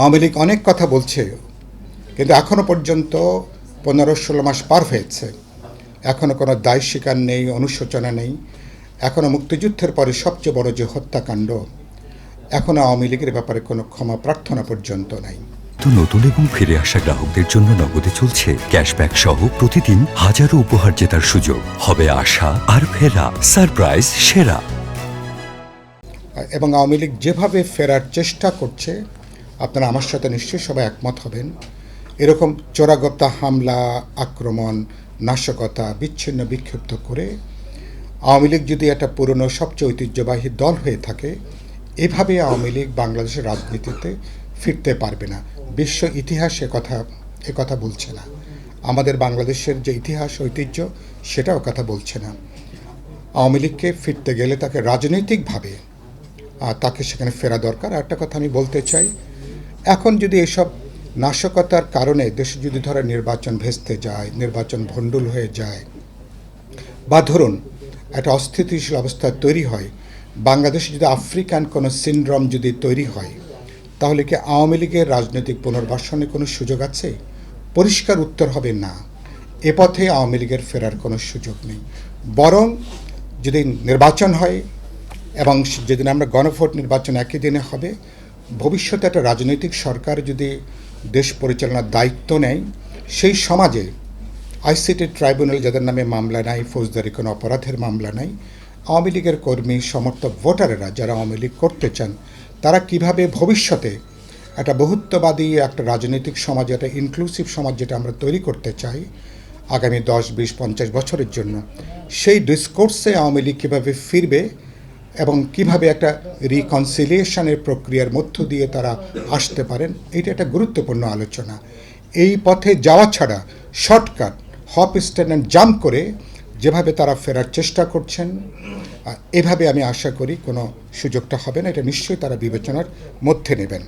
আওয়ামী লীগ অনেক কথা বলছে, কিন্তু এখনও পর্যন্ত 15-16 মাস পার হয়েছে, এখনও কোনো দায় স্বীকার নেই, অনুশোচনা নেই। এখনও মুক্তিযুদ্ধের পরে সবচেয়ে বড় যে হত্যাকাণ্ড, এখনও আওয়ামী লীগের ব্যাপারে কোনো ক্ষমা প্রার্থনা পর্যন্ত নাই। তো নতুন এবং ফিরে আসা গ্রাহকদের জন্য নগদে চলছে ক্যাশব্যাক সহ প্রতিদিন হাজারো উপহার জেতার সুযোগ। হবে আশা আর ফেরা, সারপ্রাইজ সেরা। এবং আওয়ামী লীগ যেভাবে ফেরার চেষ্টা করছে, আপনারা আমার সাথে নিশ্চয়ই সবাই একমত হবেন। এরকম চোরাগোপ্তা হামলা, আক্রমণ, নাশকতা, বিচ্ছিন্ন বিক্ষিপ্ত করে আওয়ামী লীগ যদি একটা পুরনো সবচেয়ে ঐতিহ্যবাহী দল হয়ে থাকে, এভাবে আওয়ামী লীগ বাংলাদেশের রাজনীতিতে ফিরতে পারবে না। বিশ্ব ইতিহাস কথা বলছে না। আমাদের বাংলাদেশের যে ইতিহাস ঐতিহ্য, সেটাও কথা বলছে না। আওয়ামী লীগকে ফিরতে গেলে তাকে রাজনৈতিকভাবে তাকে সেখানে ফেরা দরকার। আর একটা কথা আমি বলতে চাই, এখন যদি এসব নাশকতার কারণে দেশে যদি ধরে নির্বাচন ভেস্তে যায়, নির্বাচন ভণ্ডুল হয়ে যায়, বা ধরুন একটা অস্থিতিশীল অবস্থা তৈরি হয়, বাংলাদেশে যদি আফ্রিকান কোনো সিনড্রোম যদি তৈরি হয়, তাহলে কি আওয়ামী লীগের রাজনৈতিক পুনর্বাসনের কোনো সুযোগ আছে? পরিষ্কার উত্তর হবে না। এ পথে আওয়ামী লীগের ফেরার কোনো সুযোগ নেই। বরং যদি নির্বাচন হয় এবং যেদিন আমরা গণভোট নির্বাচন একই দিনে হবে, ভবিষ্যতে একটা রাজনৈতিক সরকার যদি দেশ পরিচালনার দায়িত্ব নেয়, সেই সমাজে আইসিটি ট্রাইব্যুনাল যাদের নামে মামলা নাই, ফৌজদারি কোনো অপরাধের মামলা নাই, আওয়ামী লীগের কর্মী, সমর্থক, ভোটারেরা যারা আওয়ামী লীগ করতে চান, তারা কিভাবে ভবিষ্যতে একটা বহুত্ববাদী একটা রাজনৈতিক সমাজ, একটা ইনক্লুসিভ সমাজ যেটা আমরা তৈরি করতে চাই আগামী 10, 20, 50 বছরের জন্য, সেই ডিসকোর্সে আওয়ামী লীগ কীভাবে ফিরবে এবং কিভাবে একটা রিকনসিলিয়েশনের প্রক্রিয়ার মধ্য দিয়ে তারা আসতে পারেন, এইটা একটা গুরুত্বপূর্ণ আলোচনা। এই পথে যাওয়া ছাড়া shortcut, hop step and jump করে যেভাবে তারা ফেরার চেষ্টা করছেন, এভাবে আমি আশা করি কোনো সুযোগটা হবে না। এটা নিশ্চয়ই তারা বিবেচনার মধ্যে নেবেন।